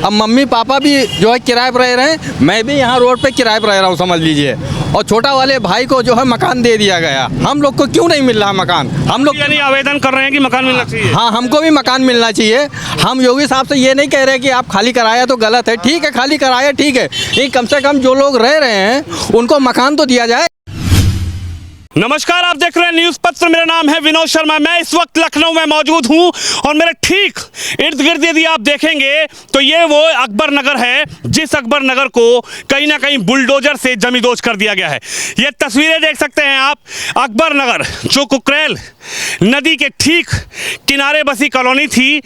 अब mummy papa भी जो है किराए पर रह रहे हैं, मैं भी यहाँ रोड पे किराए पर रह रहा हूँ, समझ लीजिए। और छोटा वाले भाई को जो है मकान दे दिया गया। हम लोग को क्यों नहीं मिल रहा मकान? हम लोग यानी आवेदन कर रहे हैं कि मकान मिलना चाहिए। हाँ, हमको भी मकान मिलना चाहिए। हम योगी साहब से ये नहीं कह रहे कि आप खाली कराया तो गलत है, ठीक है, खाली कराया ठीक है, लेकिन कम से कम जो लोग रह रहे हैं उनको मकान तो दिया जाए। नमस्कार, आप देख रहे हैं न्यूज पत्र। मेरा नाम है विनोद शर्मा। मैं इस वक्त लखनऊ में मौजूद हूं और मेरे ठीक इर्द गिर्द यदि आप देखेंगे तो ये वो अकबर नगर है, जिस अकबर नगर को कहीं ना कहीं बुलडोजर से जमींदोज कर दिया गया है। ये तस्वीरें देख सकते हैं आप। अकबर नगर जो कुकरेल नदी के ठीक किनारे बसी कॉलोनी थी,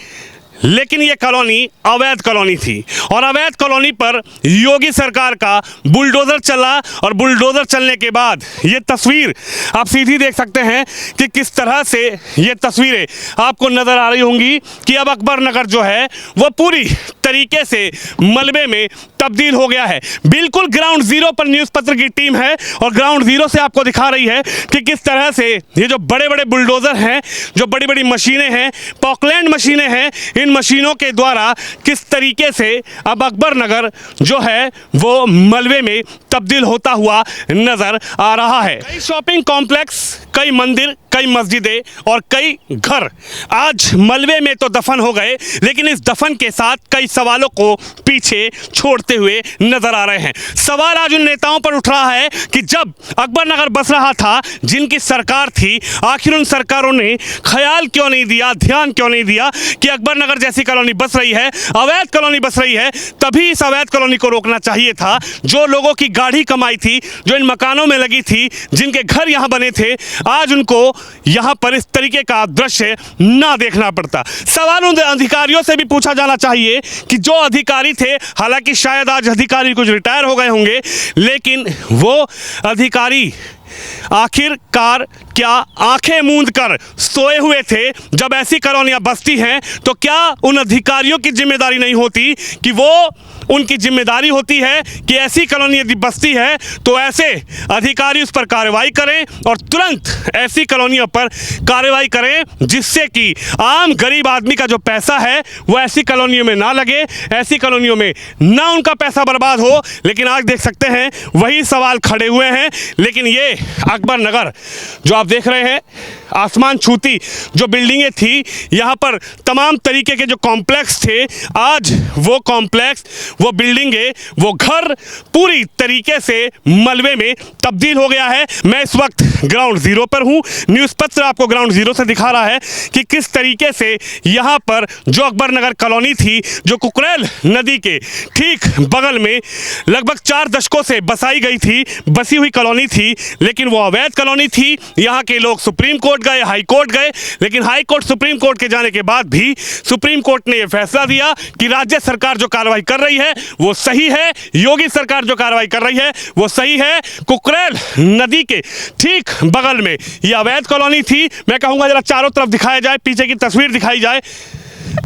लेकिन ये कॉलोनी अवैध कॉलोनी थी और अवैध कॉलोनी पर योगी सरकार का बुलडोज़र चला। और बुलडोज़र चलने के बाद ये तस्वीर आप सीधी देख सकते हैं कि किस तरह से ये तस्वीरें आपको नज़र आ रही होंगी कि अब अकबर नगर जो है वो पूरी तरीके से मलबे में तब्दील हो गया है। बिल्कुल ग्राउंड ज़ीरो पर न्यूज़ पत्र की टीम है और ग्राउंड ज़ीरो से आपको दिखा रही है कि किस तरह से ये जो बड़े बड़े बुलडोज़र हैं, जो बड़ी बड़ी मशीनें हैं, पॉकलैंड मशीनें हैं, इन मशीनों के द्वारा किस तरीके से अब अकबर नगर जो है वो मलबे में तब्दील होता हुआ नजर आ रहा है। कई शॉपिंग कॉम्प्लेक्स, कई मंदिर, कई मस्जिदें और कई घर आज मलबे में तो दफन हो गए, लेकिन इस दफन के साथ कई सवालों को पीछे छोड़ते हुए नजर आ रहे हैं। सवाल आज उन नेताओं पर उठ रहा है कि जब अकबर नगर बस रहा था, जिनकी सरकार थी, आखिर उन सरकारों ने ख्याल क्यों नहीं दिया, ध्यान क्यों नहीं दिया कि अकबर नगर जैसी कॉलोनी बस रही है, अवैध कॉलोनी बस रही है, तभी इस अवैध कॉलोनी को रोकना चाहिए था। जो लोगों की गाढ़ी कमाई थी, जो इन मकानों में लगी थी, जिनके घर यहाँ बने थे, आज उनको यहाँ पर इस तरीके का दृश्य ना देखना पड़ता। सवाल उन अधिकारियों से भी पूछा जाना चाहिए कि जो अधिकारी थे, हालांकि शायद आज अधिकारी कुछ रिटायर हो गए होंगे, लेकिन वो अधिकारी आखिरकार क्या आंखें मूंद कर सोए हुए थे? जब ऐसी कॉलोनियां बसती हैं तो क्या उन अधिकारियों की जिम्मेदारी नहीं होती कि वो, उनकी जिम्मेदारी होती है कि ऐसी कॉलोनी यदि बसती है तो ऐसे अधिकारी उस पर कार्रवाई करें और तुरंत ऐसी कॉलोनियों पर कार्रवाई करें, जिससे कि आम गरीब आदमी का जो पैसा है वो ऐसी कॉलोनियों में ना लगे, ऐसी कॉलोनियों में ना उनका पैसा बर्बाद हो। लेकिन आज देख सकते हैं वही सवाल खड़े हुए हैं। लेकिन ये अकबर नगर जो आप देख रहे हैं, आसमान छूती जो बिल्डिंगें थी, यहाँ पर तमाम तरीके के जो कॉम्प्लेक्स थे, आज वो कॉम्प्लेक्स, वो बिल्डिंगें, वो घर पूरी तरीके से मलबे में तब्दील हो गया है। मैं इस वक्त ग्राउंड ज़ीरो पर हूँ। न्यूज़ पत्र आपको ग्राउंड ज़ीरो से दिखा रहा है कि किस तरीके से यहाँ पर जो अकबर नगर कॉलोनी थी, जो कुकरेल नदी के ठीक बगल में लगभग 4 दशकों से बसाई गई थी, बसी हुई कॉलोनी थी, लेकिन वो अवैध कॉलोनी थी। यहाँ के लोग सुप्रीम कोर्ट गए, हाई कोर्ट गए, लेकिन हाई कोर्ट, सुप्रीम कोर्ट के जाने के बाद भी सुप्रीम कोर्ट ने यह फैसला दिया कि राज्य सरकार जो कार्रवाई कर रही है वो सही है, योगी सरकार जो कार्रवाई कर रही है वो सही है। कुकरेल नदी के ठीक बगल में ये अवैध कॉलोनी थी। मैं कहूँगा जरा चारों तरफ दिखाया जाए, पीछे की तस्वीर दिखाई जाए।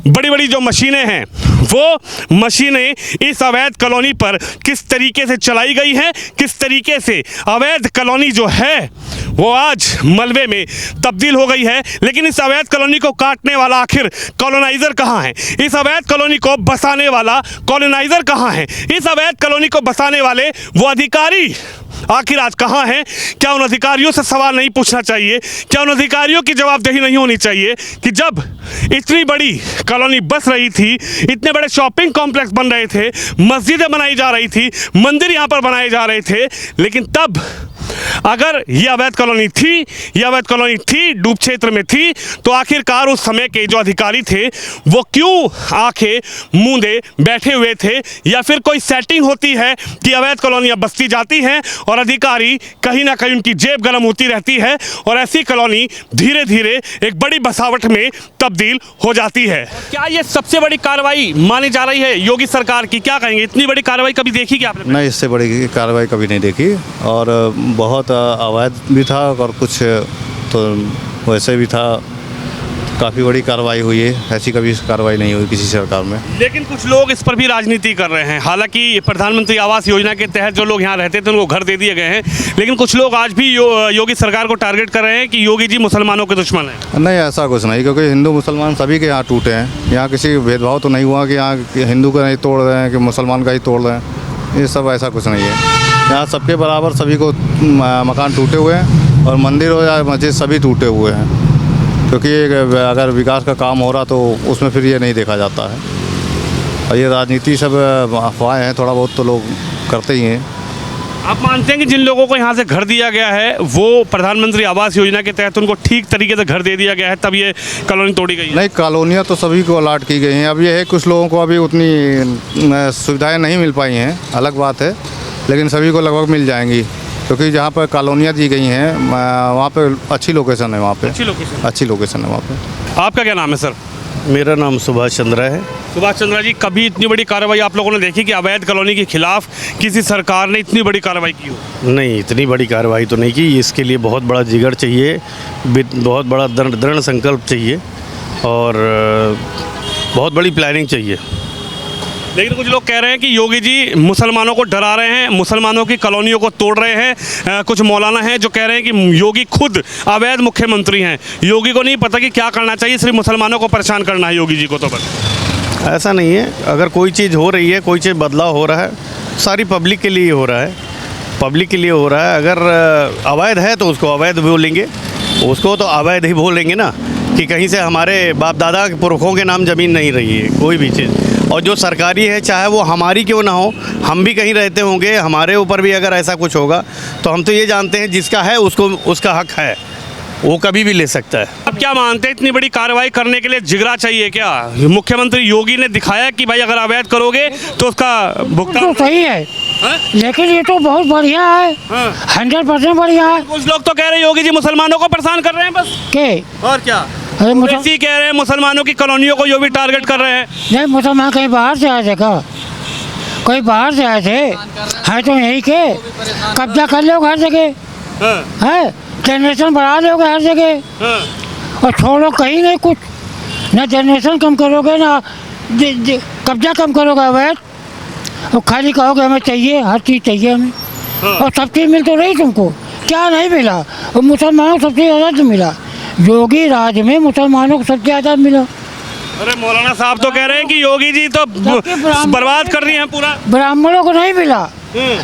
बड़ी बड़ी जो मशीनें हैं, वो मशीनें इस अवैध कॉलोनी पर किस तरीके से चलाई गई हैं, किस तरीके से अवैध कॉलोनी जो है वो आज मलबे में तब्दील हो गई है। लेकिन इस अवैध कॉलोनी को काटने वाला आखिर कॉलोनाइजर कहाँ है? इस अवैध कॉलोनी को बसाने वाला कॉलोनाइजर कहाँ है? इस अवैध कॉलोनी को बसाने वाले वो अधिकारी आखिर आज कहाँ हैं? क्या उन अधिकारियों से सवाल नहीं पूछना चाहिए? क्या उन अधिकारियों की जवाबदेही नहीं होनी चाहिए कि जब इतनी बड़ी कॉलोनी बस रही थी, इतने बड़े शॉपिंग कॉम्प्लेक्स बन रहे थे, मस्जिदें बनाई जा रही थी, मंदिर यहाँ पर बनाए जा रहे थे, लेकिन तब अगर ये अवैध कॉलोनी थी, ये अवैध कॉलोनी थी, डूब क्षेत्र में थी, तो आखिरकार उस समय के जो अधिकारी थे वो क्यों आंखें मूंदे बैठे हुए थे? या फिर कोई सेटिंग होती है कि अवैध कॉलोनियाँ बसती जाती हैं और अधिकारी कहीं ना कहीं उनकी जेब गर्म होती रहती है और ऐसी कॉलोनी धीरे धीरे एक बड़ी बसावट में तब्दील हो जाती है। क्या ये सबसे बड़ी कार्रवाई मानी जा रही है योगी सरकार की? क्या कहेंगे, इतनी बड़ी कार्रवाई कभी देखी क्या आपने? नहीं, इससे बड़ी कार्रवाई कभी नहीं देखी और बहुत अवैध भी था और कुछ तो वैसे भी था। काफ़ी बड़ी कार्रवाई हुई है, ऐसी कभी कार्रवाई नहीं हुई किसी सरकार में। लेकिन कुछ लोग इस पर भी राजनीति कर रहे हैं। हालांकि प्रधानमंत्री आवास योजना के तहत जो लोग यहाँ रहते थे उनको घर दे दिए गए हैं, लेकिन कुछ लोग आज भी योगी सरकार को टारगेट कर रहे हैं कि योगी जी मुसलमानों के दुश्मन हैं। नहीं, ऐसा कुछ नहीं, क्योंकि हिंदू मुसलमान सभी के यहाँ टूटे हैं। यहाँ किसी भेदभाव तो नहीं हुआ कि यहाँ हिंदू का नहीं तोड़ रहे हैं कि मुसलमान का ही तोड़ रहे हैं, ये सब ऐसा कुछ नहीं है। यहाँ सबके बराबर सभी को मकान टूटे हुए हैं, और मंदिर हो या मस्जिद सभी टूटे हुए हैं, क्योंकि अगर विकास का काम हो रहा तो उसमें फिर ये नहीं देखा जाता है। और ये राजनीति सब अफवाहें हैं, थोड़ा बहुत तो लोग करते ही हैं। आप मानते हैं कि जिन लोगों को यहाँ से घर दिया गया है वो प्रधानमंत्री आवास योजना के तहत उनको ठीक तरीके से घर दे दिया गया है, तब ये कॉलोनी तोड़ी गई है? नहीं, कॉलोनियाँ तो सभी को अलाट की गई हैं। अब ये है कुछ लोगों को अभी उतनी सुविधाएं नहीं मिल पाई हैं, अलग बात है, लेकिन सभी को लगभग मिल जाएंगी, क्योंकि जहाँ पर कॉलोनियाँ दी गई हैं वहाँ पे अच्छी लोकेशन है, वहाँ पे अच्छी लोकेशन है वहाँ पे। आपका क्या नाम है सर? मेरा नाम सुभाष चंद्रा है। सुभाष चंद्रा जी, कभी इतनी बड़ी कार्रवाई आप लोगों ने देखी कि अवैध कॉलोनी के खिलाफ किसी सरकार ने इतनी बड़ी कार्रवाई की हो? नहीं, इतनी बड़ी कार्रवाई तो नहीं की। इसके लिए बहुत बड़ा जिगर चाहिए, बहुत बड़ा दृढ़ संकल्प चाहिए, और बहुत बड़ी प्लानिंग चाहिए। लेकिन कुछ लोग कह रहे हैं कि योगी जी मुसलमानों को डरा रहे हैं, मुसलमानों की कॉलोनियों को तोड़ रहे हैं। कुछ मौलाना हैं जो कह रहे हैं कि योगी खुद अवैध मुख्यमंत्री हैं, योगी को नहीं पता कि क्या करना चाहिए, सिर्फ मुसलमानों को परेशान करना है योगी जी को। तो बस ऐसा नहीं है। अगर कोई चीज़ हो रही है, कोई चीज़ बदलाव हो रहा है, सारी पब्लिक के लिए हो रहा है, पब्लिक के लिए हो रहा है। अगर अवैध है तो उसको अवैध बोलेंगे, उसको तो अवैध ही बोलेंगे ना, कि कहीं से हमारे बाप दादा के पुरखों के नाम ज़मीन नहीं रही है कोई भी चीज़। और जो सरकारी है, चाहे वो हमारी क्यों ना हो, हम भी कहीं रहते होंगे, हमारे ऊपर भी अगर ऐसा कुछ होगा तो हम तो ये जानते हैं जिसका है उसको उसका हक है, वो कभी भी ले सकता है। अब क्या मानते हैं, इतनी बड़ी कार्रवाई करने के लिए जिगरा चाहिए क्या? मुख्यमंत्री योगी ने दिखाया कि भाई अगर अवैध करोगे तो उसका भुगतान तो सही है, लेकिन ये तो बहुत बढ़िया है, 100% बढ़िया है। कुछ लोग तो कह रहे हैं योगी जी मुसलमानों को परेशान कर रहे हैं बस। के और क्या? अरे ऐसी कह रहे हैं मुसलमानों की कॉलोनियों को यो भी टारगेट कर रहे हैं। नहीं, मुसलमान कहीं बाहर से आए थे क्या? कोई बाहर से आए थे? है तो यहीं के, कब्जा कर लो हर जगह, है जनरेशन बढ़ा लोगे हर जगह, और छोड़ो कहीं नहीं कुछ, ना जनरेशन कम करोगे ना कब्जा कम करोगे अवैध, और खाली कहोगे हमें चाहिए, हर चीज़ चाहिए हमें, और सब चीज़ मिल तो रही तुमको, क्या नहीं मिला? और मुसलमानों को सबसे ज़्यादा तो मिला, योगी राज में मुसलमानों को सबसे ज़्यादा मिला। अरे मौलाना साहब तो कह रहे हैं कि योगी जी तो बर्बाद कर रही हैं पूरा। ब्राह्मणों को नहीं मिला,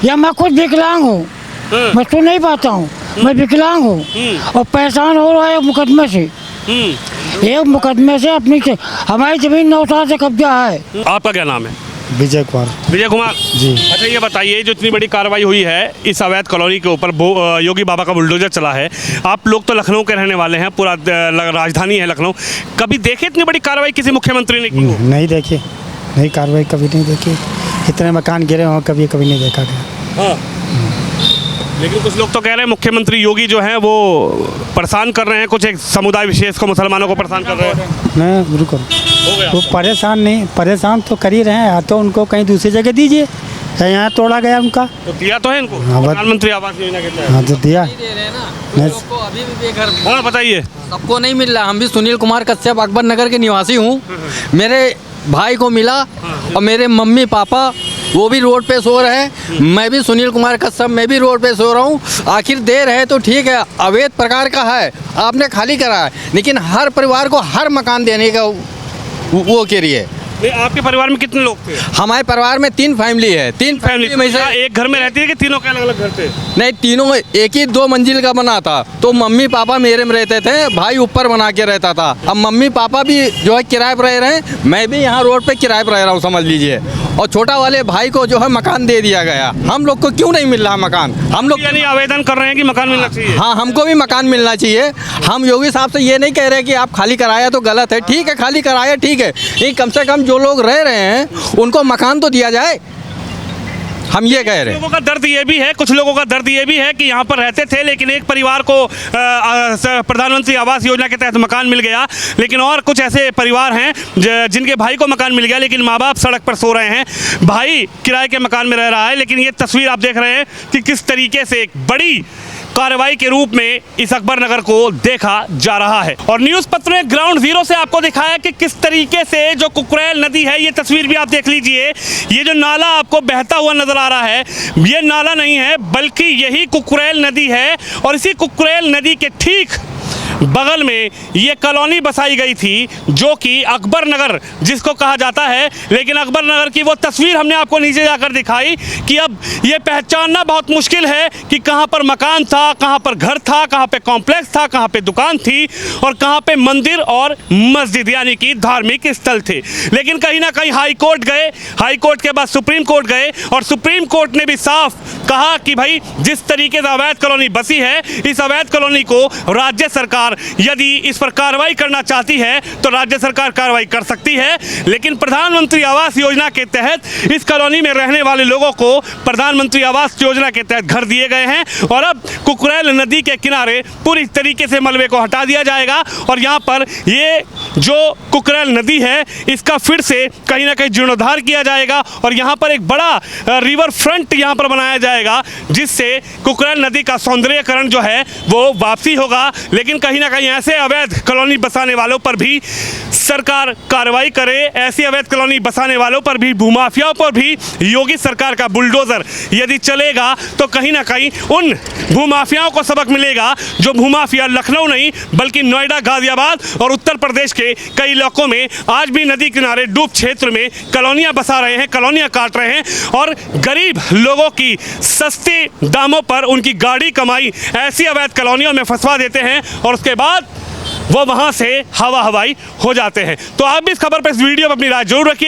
या मैं खुद विकलांग हूँ, मैं तो नहीं पाता हूँ, मैं विकलांग हूँ, और परेशान हो रहा है मुकदमे से, एक मुकदमे से अपनी हमारी ज़मीन 9 साल से कब्जा है। आपका क्या नाम है? विजय कुमार। विजय कुमार जी। अच्छा, ये बताइए, जो इतनी बड़ी कार्रवाई हुई है इस अवैध कॉलोनी के ऊपर, योगी बाबा का बुलडोजर चला है, आप लोग तो लखनऊ के रहने वाले हैं, पूरा राजधानी है लखनऊ, कभी देखे इतनी बड़ी कार्रवाई किसी मुख्यमंत्री ने की हो? नहीं देखी, नहीं कार्रवाई कभी नहीं देखी, इतने मकान गिरे हों कभी नहीं देखा गया। लेकिन कुछ लोग तो कह रहे हैं मुख्यमंत्री योगी जो हैं वो परेशान कर रहे हैं, कुछ एक समुदाय विशेष को, मुसलमानों को परेशान कर रहे हैं। नहीं, बिल्कुल वो परेशान नहीं, परेशान तो कर ही रहे हैं, तो उनको कहीं दूसरी जगह दीजिए, यहाँ तोड़ा गया उनका, तो दिया तो है इनको हाँ, प्रधानमंत्री आवास योजना के तहत। हाँ तो दिया। को अभी भी बेघर, हाँ बताइए। सबको नहीं मिल रहा। हम भी सुनील कुमार कश्यप अकबर नगर के निवासी हूँ, मेरे भाई को मिला, और मेरे मम्मी पापा वो भी रोड पे सो रहे हैं, मैं भी सुनील कुमार कश्यप, मैं भी रोड पे सो रहा हूँ। आखिर दे रहे तो ठीक है, अवैध प्रकार का है, आपने खाली करा है, लेकिन हर परिवार को हर मकान देने का वो के लिए। आपके परिवार में कितने लोग थे? हमारे परिवार में 3 फैमिली है, 3 फैमिली में से एक घर में रहती है कि तीनों के अलग अलग घर थे? नहीं, तीनों एक ही 2 मंजिल का बना था, तो मम्मी पापा मेरे में रहते थे, भाई ऊपर बना के रहता था। अब मम्मी पापा भी जो है किराए पर रह रहे हैं, मैं भी यहाँ रोड पे किराए पर रह रहा हूँ, समझ लीजिए। और छोटा वाले भाई को जो है मकान दे दिया गया। हम लोग को क्यों नहीं मिल रहा मकान? हम लोग यानी आवेदन कर रहे हैं कि मकान मिलना चाहिए। हाँ, हमको भी मकान मिलना चाहिए। हम योगी साहब से ये नहीं कह रहे कि आप खाली कराया तो गलत है, ठीक है खाली कराया ठीक है, लेकिन कम से कम जो लोग रह रहे हैं उनको मकान तो दिया जाए, हम ये कह रहे हैं। लोगों का दर्द ये भी है, कुछ लोगों का दर्द ये भी है कि यहाँ पर रहते थे, लेकिन एक परिवार को प्रधानमंत्री आवास योजना के तहत मकान मिल गया, लेकिन और कुछ ऐसे परिवार हैं जिनके भाई को मकान मिल गया, लेकिन माँ बाप सड़क पर सो रहे हैं, भाई किराए के मकान में रह रहा है। लेकिन ये तस्वीर आप देख रहे हैं कि किस तरीके से एक बड़ी कार्रवाई के रूप में इस अकबर नगर को देखा जा रहा है। और न्यूज़ पत्र ने ग्राउंड जीरो से आपको दिखाया कि किस तरीके से जो कुकरेल नदी है, ये तस्वीर भी आप देख लीजिए, ये जो नाला आपको बहता हुआ नजर आ रहा है, ये नाला नहीं है बल्कि यही कुकरेल नदी है। और इसी कुकरेल नदी के ठीक बगल में ये कॉलोनी बसाई गई थी जो कि अकबर नगर जिसको कहा जाता है। लेकिन अकबर नगर की वो तस्वीर हमने आपको नीचे जाकर दिखाई कि अब ये पहचानना बहुत मुश्किल है कि कहाँ पर मकान था, कहाँ पर घर था, कहाँ पे कॉम्प्लेक्स था, कहाँ पे दुकान थी और कहाँ पे मंदिर और मस्जिद यानी कि धार्मिक स्थल थे। लेकिन कहीं ना कहीं हाई कोर्ट गए, हाई कोर्ट के बाद सुप्रीम कोर्ट गए और सुप्रीम कोर्ट ने भी साफ कहा कि भाई जिस तरीके से अवैध कॉलोनी बसी है, इस अवैध कॉलोनी को राज्य सरकार यदि इस पर कार्रवाई करना चाहती है तो राज्य सरकार कार्रवाई कर सकती है। लेकिन प्रधानमंत्री आवास योजना के तहत इस कॉलोनी में रहने वाले लोगों को प्रधानमंत्री आवास योजना के तहत घर दिए गए हैं और अब कुकरेल नदी के किनारे पूरी तरीके से मलबे को हटा दिया जाएगा और यहाँ पर ये जो कुकरेल नदी है इसका फिर से कहीं ना कहीं जीर्णोद्धार किया जाएगा और यहाँ पर एक बड़ा रिवर फ्रंट यहाँ पर बनाया जाएगा जिससे कुकरेल नदी का सौंदर्यीकरण जो है वो वापसी होगा। लेकिन कहीं ना कहीं ऐसे अवैध कॉलोनी बसाने वालों पर भी सरकार कार्रवाई करे, ऐसी अवैध कॉलोनी बसाने वालों पर भी, भूमाफियाओं पर भी योगी सरकार का बुलडोजर यदि चलेगा तो कहीं ना कहीं उन भूमाफियाओं को सबक मिलेगा जो भूमाफिया लखनऊ नहीं बल्कि नोएडा, गाजियाबाद और उत्तर प्रदेश के कई इलाकों में आज भी नदी किनारे डूब क्षेत्र में कॉलोनियां बसा रहे हैं, कॉलोनियां काट रहे हैं और गरीब लोगों की सस्ते दामों पर उनकी गाड़ी कमाई ऐसी अवैध कॉलोनियों में फंसवा देते हैं और उसके बाद वो वहां से हवा हवाई हो जाते हैं। तो आप भी इस खबर पर, इस वीडियो पर अपनी राय जरूर रखिए।